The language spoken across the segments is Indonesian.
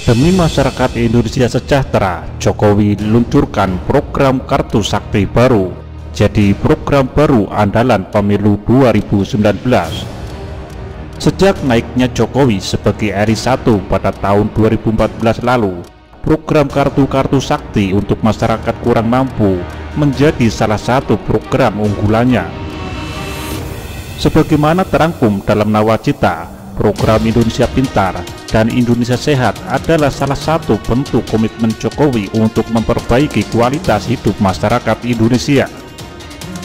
Demi masyarakat Indonesia sejahtera, Jokowi luncurkan program Kartu Sakti baru, jadi program baru andalan pemilu 2019. Sejak naiknya Jokowi sebagai RI1 pada tahun 2014 lalu, program Kartu Sakti untuk masyarakat kurang mampu menjadi salah satu program unggulannya. Sebagaimana terangkum dalam nawacita, program Indonesia Pintar dan Indonesia Sehat adalah salah satu bentuk komitmen Jokowi untuk memperbaiki kualitas hidup masyarakat Indonesia.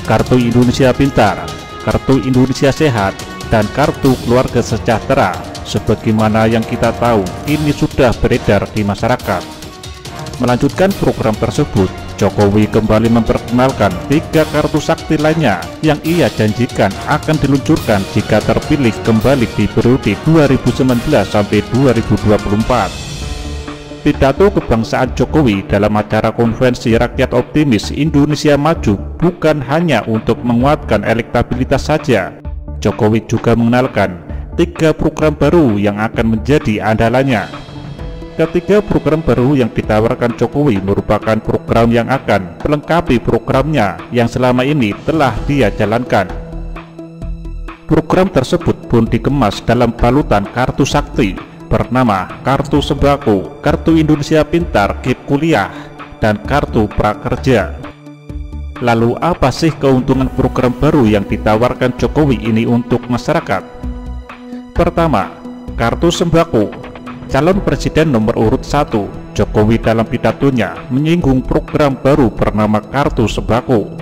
Kartu Indonesia Pintar, Kartu Indonesia Sehat, dan Kartu Keluarga Sejahtera sebagaimana yang kita tahu ini sudah beredar di masyarakat. Melanjutkan program tersebut, Jokowi kembali memperkenalkan 3 kartu sakti lainnya yang ia janjikan akan diluncurkan jika terpilih kembali di periode 2019 sampai 2024. Pidato kebangsaan Jokowi dalam acara konvensi rakyat optimis Indonesia Maju bukan hanya untuk menguatkan elektabilitas saja. Jokowi juga mengenalkan 3 program baru yang akan menjadi andalannya. Ketiga program baru yang ditawarkan Jokowi merupakan program yang akan melengkapi programnya yang selama ini telah dia jalankan. Program tersebut pun dikemas dalam balutan kartu sakti bernama Kartu Sembako, Kartu Indonesia Pintar KIP Kuliah, dan Kartu Prakerja. Lalu apa sih keuntungan program baru yang ditawarkan Jokowi ini untuk masyarakat? Pertama, Kartu Sembako. Calon Presiden nomor urut 1, Jokowi dalam pidatonya menyinggung program baru bernama Kartu Sembako.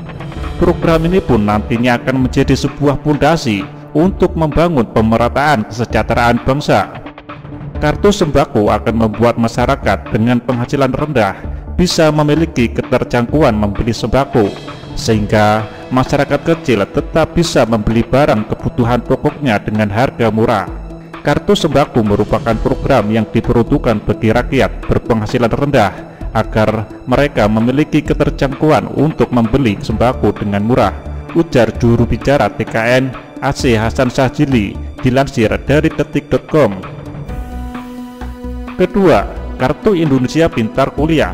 Program ini pun nantinya akan menjadi sebuah fondasi untuk membangun pemerataan kesejahteraan bangsa. Kartu Sembako akan membuat masyarakat dengan penghasilan rendah bisa memiliki keterjangkauan membeli sembako, sehingga masyarakat kecil tetap bisa membeli barang kebutuhan pokoknya dengan harga murah. Kartu Sembako merupakan program yang diperuntukkan bagi rakyat berpenghasilan rendah agar mereka memiliki keterjangkauan untuk membeli sembako dengan murah, ujar juru bicara TKN AC Hasan Syadzili dilansir dari detik.com. Kedua, Kartu Indonesia Pintar Kuliah.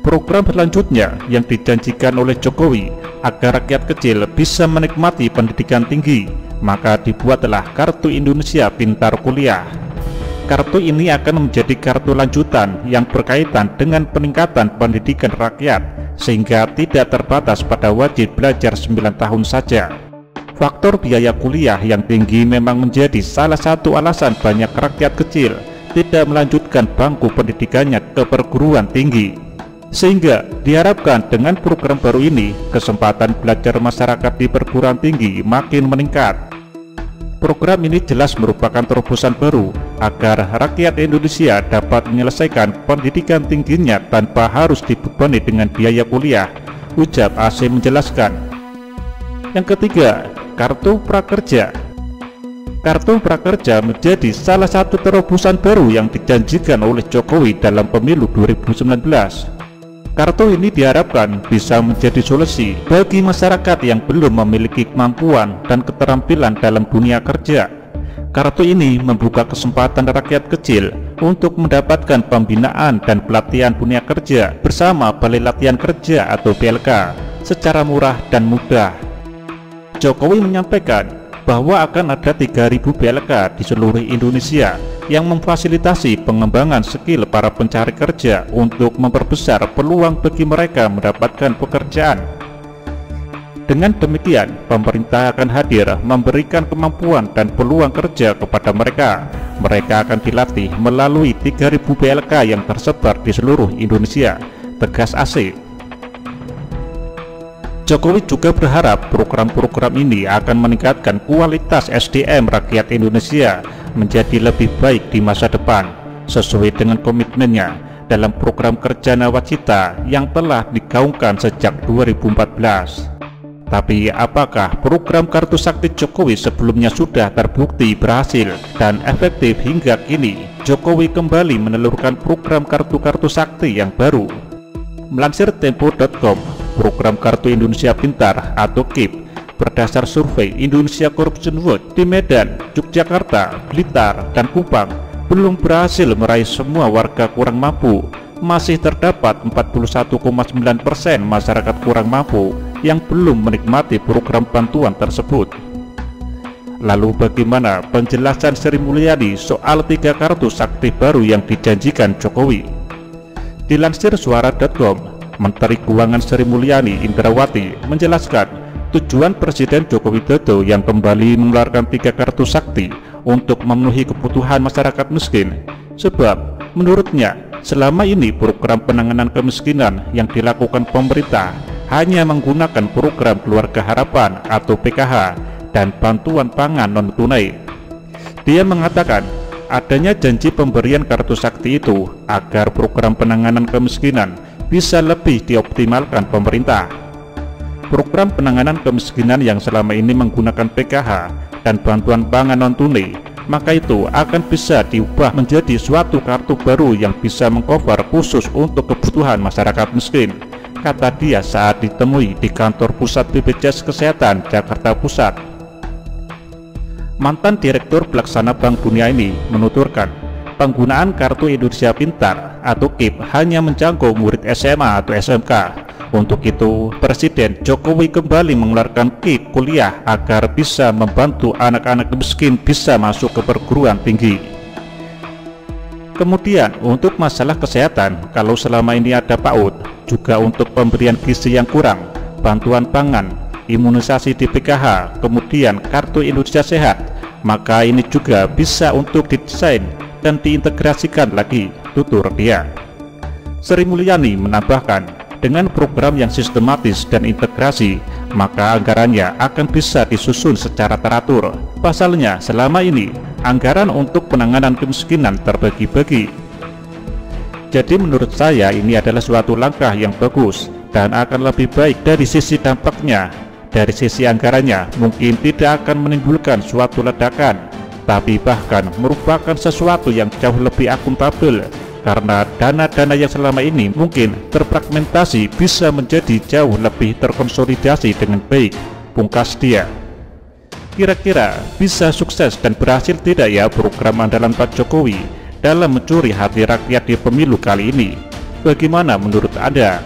Program selanjutnya yang dijanjikan oleh Jokowi agar rakyat kecil bisa menikmati pendidikan tinggi, maka dibuatlah Kartu Indonesia Pintar Kuliah. Kartu ini akan menjadi kartu lanjutan yang berkaitan dengan peningkatan pendidikan rakyat, sehingga tidak terbatas pada wajib belajar 9 tahun saja. Faktor biaya kuliah yang tinggi memang menjadi salah satu alasan banyak rakyat kecil tidak melanjutkan bangku pendidikannya ke perguruan tinggi. Sehingga diharapkan dengan program baru ini, kesempatan belajar masyarakat di perguruan tinggi makin meningkat. Program ini jelas merupakan terobosan baru agar rakyat Indonesia dapat menyelesaikan pendidikan tingginya tanpa harus dibebani dengan biaya kuliah, ujar AC menjelaskan. Yang ketiga, Kartu Prakerja. Kartu Prakerja menjadi salah satu terobosan baru yang dijanjikan oleh Jokowi dalam pemilu 2019. Kartu ini diharapkan bisa menjadi solusi bagi masyarakat yang belum memiliki kemampuan dan keterampilan dalam dunia kerja. Kartu ini membuka kesempatan rakyat kecil untuk mendapatkan pembinaan dan pelatihan dunia kerja bersama Balai Latihan Kerja atau BLK secara murah dan mudah. Jokowi menyampaikan bahwa akan ada 3.000 BLK di seluruh Indonesia yang memfasilitasi pengembangan skill para pencari kerja untuk memperbesar peluang bagi mereka mendapatkan pekerjaan. Dengan demikian, pemerintah akan hadir memberikan kemampuan dan peluang kerja kepada mereka. Mereka akan dilatih melalui 3.000 BLK yang tersebar di seluruh Indonesia, tegas AC. Jokowi juga berharap program-program ini akan meningkatkan kualitas SDM rakyat Indonesia menjadi lebih baik di masa depan, sesuai dengan komitmennya dalam program kerja Nawacita yang telah digaungkan sejak 2014. Tapi apakah program Kartu Sakti Jokowi sebelumnya sudah terbukti berhasil dan efektif hingga kini? Jokowi kembali menelurkan program kartu sakti yang baru. Melansir Tempo.com, program Kartu Indonesia Pintar atau KIP berdasar survei Indonesia Corruption Watch di Medan, Yogyakarta, Blitar, dan Kupang belum berhasil meraih semua warga kurang mampu. Masih terdapat 41,9% masyarakat kurang mampu yang belum menikmati program bantuan tersebut. Lalu bagaimana penjelasan Sri Mulyani soal 3 kartu sakti baru yang dijanjikan Jokowi? Dilansir suara.com, Menteri Keuangan Sri Mulyani Indrawati menjelaskan tujuan Presiden Joko Widodo yang kembali mengeluarkan 3 kartu sakti untuk memenuhi kebutuhan masyarakat miskin. Sebab menurutnya selama ini program penanganan kemiskinan yang dilakukan pemerintah hanya menggunakan program Keluarga Harapan atau PKH dan bantuan pangan non-tunai. Dia mengatakan adanya janji pemberian kartu sakti itu agar program penanganan kemiskinan bisa lebih dioptimalkan pemerintah. Program penanganan kemiskinan yang selama ini menggunakan PKH dan bantuan pangan non-tunai, maka itu akan bisa diubah menjadi suatu kartu baru yang bisa mengcover khusus untuk kebutuhan masyarakat miskin, kata dia saat ditemui di kantor pusat BPJS Kesehatan Jakarta Pusat. Mantan Direktur Pelaksana Bank Dunia ini menuturkan penggunaan Kartu Indonesia Pintar atau KIP hanya menjangkau murid SMA atau SMK. Untuk itu, Presiden Jokowi kembali mengeluarkan KIP kuliah agar bisa membantu anak-anak miskin bisa masuk ke perguruan tinggi. Kemudian untuk masalah kesehatan, kalau selama ini ada PAUD, juga untuk pemberian gizi yang kurang, bantuan pangan, imunisasi di PKH, kemudian Kartu Indonesia Sehat, maka ini juga bisa untuk didesain dan diintegrasikan lagi, tutur dia. Sri Mulyani menambahkan, dengan program yang sistematis dan integrasi, maka anggarannya akan bisa disusun secara teratur. Pasalnya, selama ini anggaran untuk penanganan kemiskinan terbagi-bagi. Jadi menurut saya ini adalah suatu langkah yang bagus dan akan lebih baik dari sisi dampaknya. Dari sisi anggarannya mungkin tidak akan menimbulkan suatu ledakan, tapi bahkan merupakan sesuatu yang jauh lebih akuntabel, karena dana-dana yang selama ini mungkin terfragmentasi bisa menjadi jauh lebih terkonsolidasi dengan baik, pungkas dia. Kira-kira bisa sukses dan berhasil tidak ya program andalan Pak Jokowi dalam mencuri hati rakyat di pemilu kali ini? Bagaimana menurut Anda?